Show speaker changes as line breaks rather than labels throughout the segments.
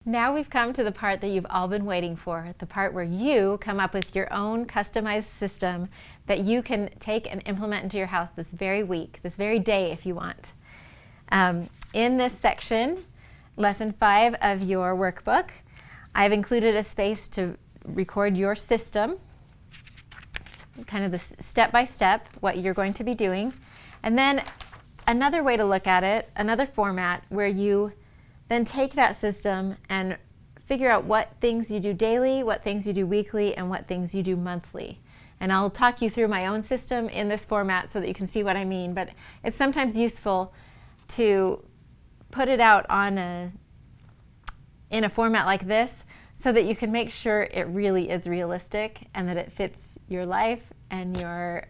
Now we've come to the part that you've all been waiting for, the part where you come up with your own customized system that you can take and implement into your house this very week, this very day if you want. In this section, lesson 5 of your workbook, I've included a space to record your system, kind of the step-by-step, what you're going to be doing. And then another way to look at it, another format where you then take that system and figure out what things you do daily, what things you do weekly, and what things you do monthly. And I'll talk you through my own system in this format so that you can see what I mean. But it's sometimes useful to put it out in a format like this so that you can make sure it really is realistic and that it fits your life and your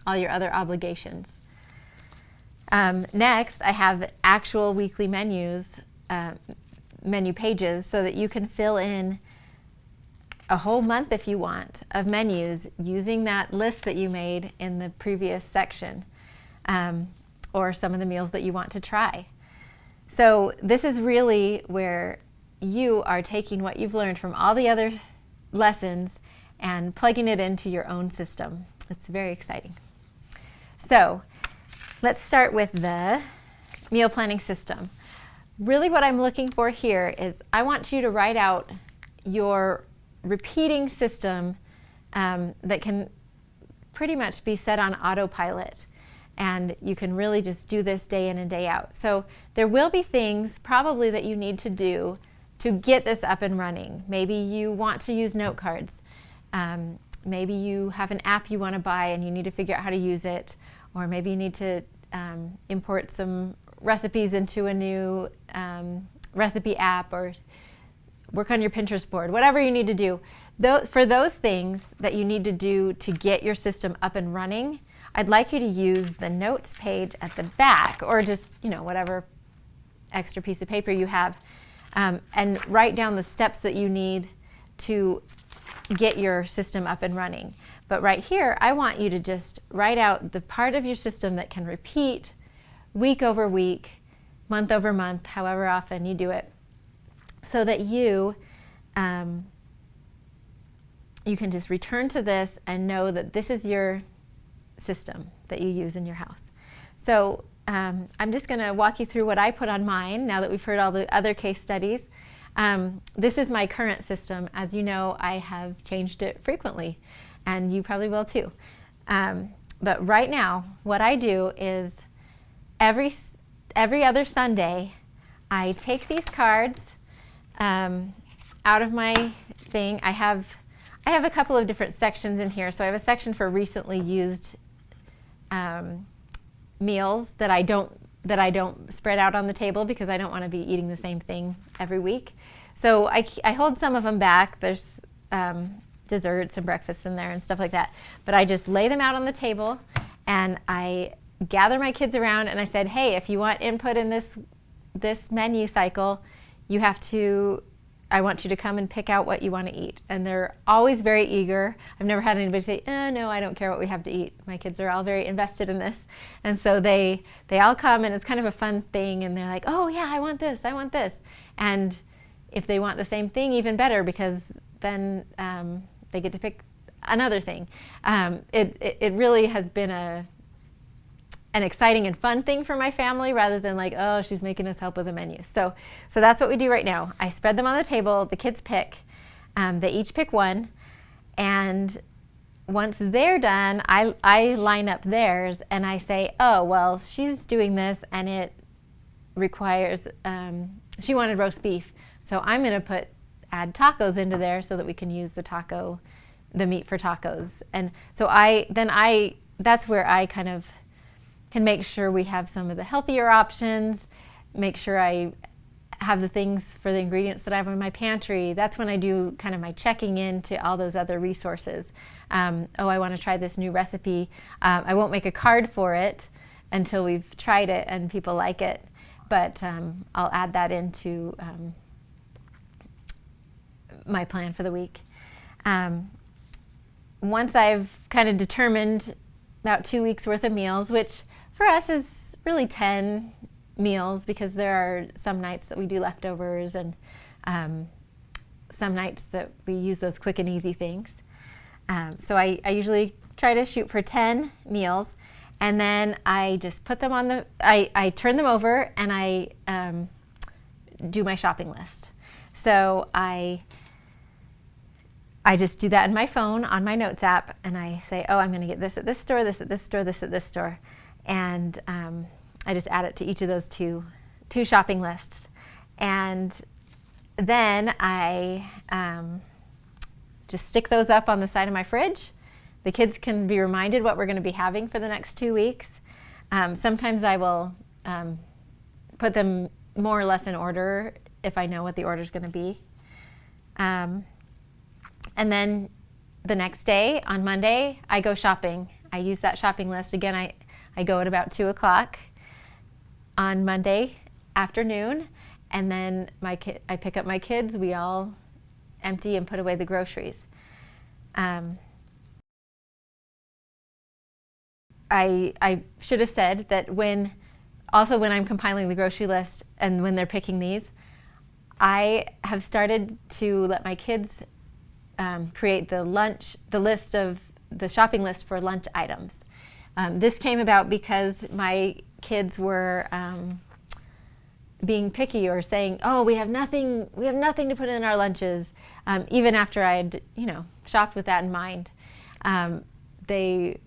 all your other obligations. Next, I have actual weekly menus, menu pages, so that you can fill in a whole month if you want of menus using that list that you made in the previous section, or some of the meals that you want to try. So this is really where you are taking what you've learned from all the other lessons and plugging it into your own system. It's very exciting. So let's start with the meal planning system. Really what I'm looking for here is I want you to write out your repeating system that can pretty much be set on autopilot. And you can really just do this day in and day out. So there will be things probably that you need to do to get this up and running. Maybe you want to use note cards. Maybe you have an app you want to buy and you need to figure out how to use it. Or maybe you need to import some recipes into a new recipe app, or work on your Pinterest board, whatever you need to do. For those things that you need to do to get your system up and running, I'd like you to use the notes page at the back, or just whatever extra piece of paper you have, and write down the steps that you need to get your system up and running. But right here, I want you to just write out the part of your system that can repeat week over week, month over month, however often you do it, so that you can just return to this and know that this is your system that you use in your house. So I'm just going to walk you through what I put on mine now that we've heard all the other case studies. This is my current system. As you know, I have changed it frequently, and you probably will too. But right now, what I do is every other Sunday, I take these cards out of my thing. I have a couple of different sections in here. So I have a section for recently used meals that I don't spread out on the table because I don't want to be eating the same thing every week. So I hold some of them back. There's desserts and breakfasts in there and stuff like that. But I just lay them out on the table and I gather my kids around and I said, hey, if you want input in this menu cycle, I want you to come and pick out what you want to eat. And they're always very eager. I've never had anybody say, no, I don't care what we have to eat. My kids are all very invested in this. And so they all come, and it's kind of a fun thing. And they're like, oh yeah, I want this. And if they want the same thing, even better, because then they get to pick another thing. It really has been an exciting and fun thing for my family, rather than like, oh, she's making us help with a menu. So that's what we do right now. I spread them on the table, the kids pick, they each pick one, and once they're done, I line up theirs and I say, oh, well, she's doing this and it requires, she wanted roast beef, so I'm gonna add tacos into there so that we can use the meat for tacos. And so that's where I kind of can make sure we have some of the healthier options, make sure I have the things for the ingredients that I have in my pantry. That's when I do kind of my checking into all those other resources. I want to try this new recipe. I won't make a card for it until we've tried it and people like it, but I'll add that into my plan for the week. Once I've kind of determined about 2 weeks worth of meals, which for us is really 10 meals, because there are some nights that we do leftovers and some nights that we use those quick and easy things. So I usually try to shoot for 10 meals, and then I just put them on I turn them over and I do my shopping list. So I just do that in my phone on my notes app, and I say, oh, I'm going to get this at this store, this at this store, this at this store. And I just add it to each of those two shopping lists. And then I just stick those up on the side of my fridge. The kids can be reminded what we're going to be having for the next 2 weeks. Sometimes I will put them more or less in order if I know what the order is going to be. And then the next day, on Monday, I go shopping. I use that shopping list. Again, I go at about 2 o'clock on Monday afternoon, and then I pick up my kids. We all empty and put away the groceries. I should have said that when I'm compiling the grocery list and when they're picking these, I have started to let my kids create the shopping list for lunch items. This came about because my kids were being picky or saying, "Oh, we have nothing to put in our lunches," even after I'd shopped with that in mind. They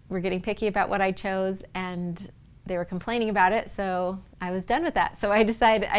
were getting picky about what I chose, and they were complaining about it, so I was done with that. So I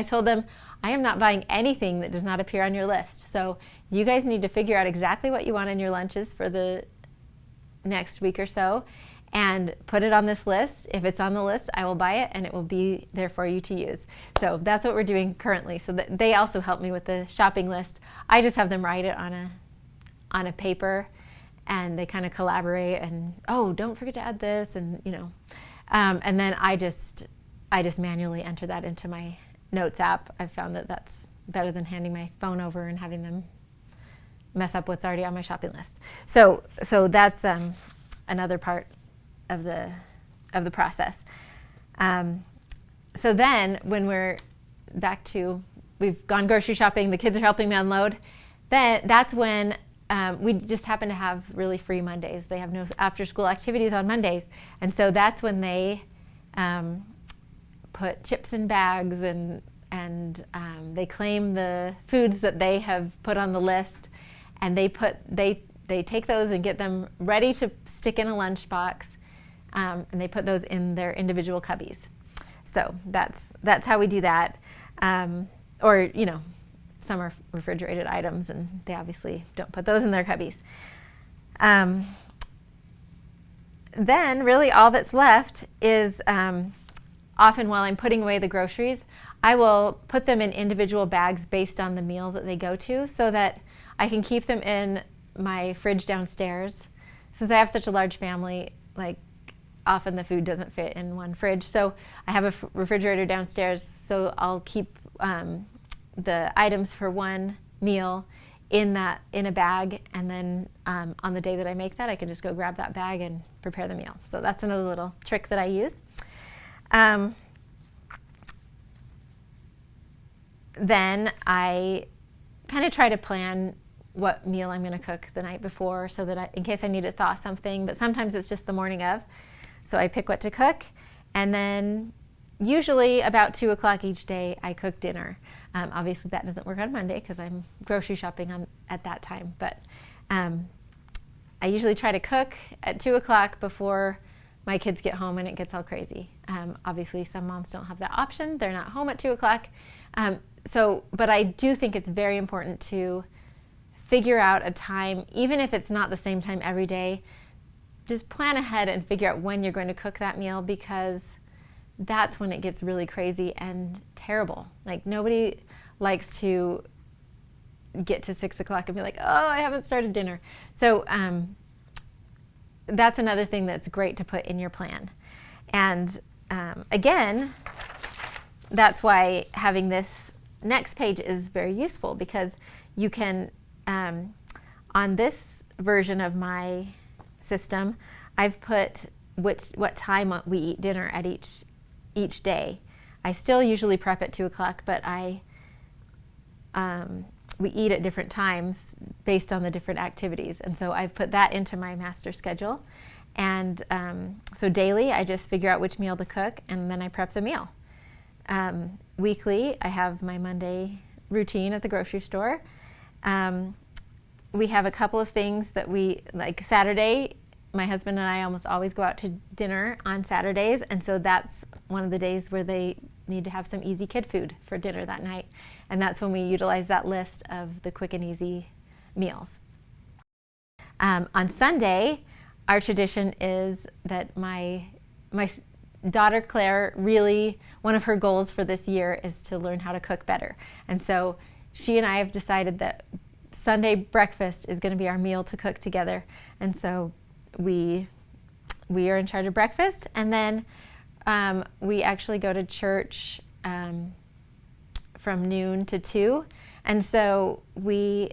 told them, I am not buying anything that does not appear on your list. So you guys need to figure out exactly what you want in your lunches for the next week or so and put it on this list. If it's on the list, I will buy it and it will be there for you to use. So that's what we're doing currently. So that they also help me with the shopping list. I just have them write it on a paper, and they kind of collaborate and, oh, don't forget to add this, and and then I just manually enter that into my notes app. I've found that that's better than handing my phone over and having them mess up what's already on my shopping list. So that's another part of the process. So then when we're back to, we've gone grocery shopping, the kids are helping me unload, then that's when we just happen to have really free Mondays. They have no after school activities on Mondays. And so that's when they put chips in bags and they claim the foods that they have put on the list, and they take those and get them ready to stick in a lunchbox, and they put those in their individual cubbies. So that's how we do that. Or some are refrigerated items, and they obviously don't put those in their cubbies. Then really all that's left is often while I'm putting away the groceries, I will put them in individual bags based on the meal that they go to, so that I can keep them in my fridge downstairs. Since I have such a large family, often the food doesn't fit in one fridge. So I have a refrigerator downstairs, so I'll keep the items for one meal in a bag, and then on the day that I make that, I can just go grab that bag and prepare the meal. So that's another little trick that I use. Then I kind of try to plan what meal I'm going to cook the night before, so that in case I need to thaw something, but sometimes it's just the morning of. So I pick what to cook, and then usually about 2 o'clock each day I cook dinner. Obviously that doesn't work on Monday because I'm grocery shopping at that time, but I usually try to cook at 2 o'clock before my kids get home and it gets all crazy. Obviously some moms don't have that option. They're not home at 2 o'clock. But I do think it's very important to figure out a time, even if it's not the same time every day. Just plan ahead and figure out when you're going to cook that meal, because that's when it gets really crazy and terrible. Nobody likes to get to 6 o'clock and be like, oh, I haven't started dinner. So that's another thing that's great to put in your plan. And again, that's why having this next page is very useful, because you can, on this version of my system, I've put what time we eat dinner at each day. I still usually prep at 2 o'clock, but I we eat at different times based on the different activities. And so I've put that into my master schedule. And so daily, I just figure out which meal to cook, and then I prep the meal. Weekly, I have my Monday routine at the grocery store. We have a couple of things that like Saturday, my husband and I almost always go out to dinner on Saturdays, and so that's one of the days where they need to have some easy kid food for dinner that night. And that's when we utilize that list of the quick and easy meals. On Sunday, our tradition is that my daughter Claire, really one of her goals for this year is to learn how to cook better. And so she and I have decided that Sunday breakfast is going to be our meal to cook together. And so we are in charge of breakfast, and then we actually go to church from noon to 2. And so we,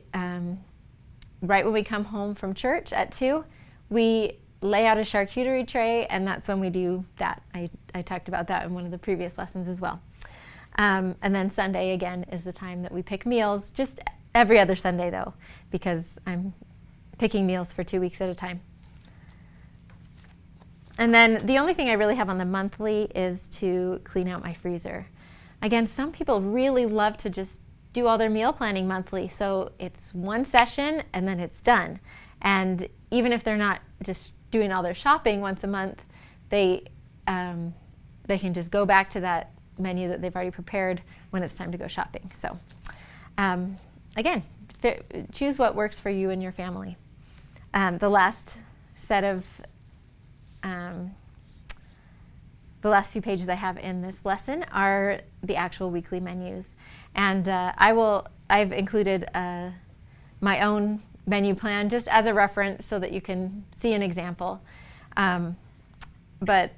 right when we come home from church at 2, we lay out a charcuterie tray, and that's when we do that. I talked about that in one of the previous lessons as well. And then Sunday, again, is the time that we pick meals, just every other Sunday, though, because I'm picking meals for 2 weeks at a time. And then the only thing I really have on the monthly is to clean out my freezer. Again, some people really love to just do all their meal planning monthly, so it's one session and then it's done. And even if they're not just doing all their shopping once a month, they can just go back to that menu that they've already prepared when it's time to go shopping. So again, choose what works for you and your family. The last few pages I have in this lesson are the actual weekly menus. And I've included my own menu plan just as a reference so that you can see an example. But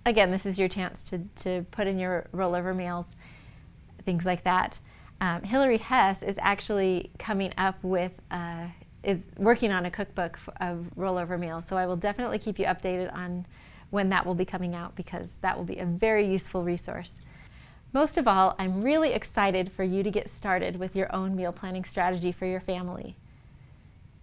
again, this is your chance to put in your rollover meals, things like that. Hillary Hess is actually coming up with, is working on a cookbook of rollover meals. So I will definitely keep you updated on when that will be coming out, because that will be a very useful resource. Most of all, I'm really excited for you to get started with your own meal planning strategy for your family.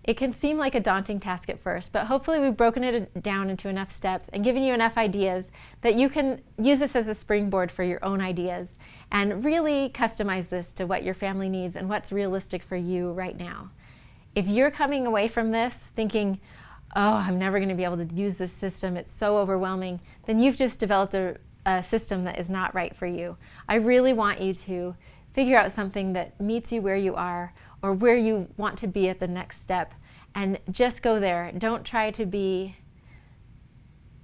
It can seem like a daunting task at first, but hopefully we've broken it down into enough steps and given you enough ideas that you can use this as a springboard for your own ideas and really customize this to what your family needs and what's realistic for you right now. If you're coming away from this thinking, oh, I'm never going to be able to use this system, it's so overwhelming, then you've just developed a system that is not right for you. I really want you to figure out something that meets you where you are or where you want to be at the next step, and just go there. Don't try to be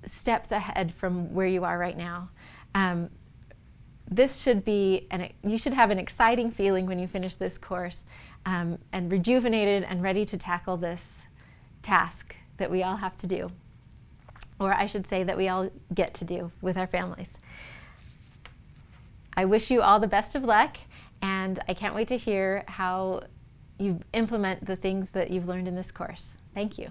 steps ahead from where you are right now. This should be, you should have an exciting feeling when you finish this course, and rejuvenated and ready to tackle this task that we all have to do, or I should say that we all get to do with our families. I wish you all the best of luck, and I can't wait to hear how you implement the things that you've learned in this course. Thank you.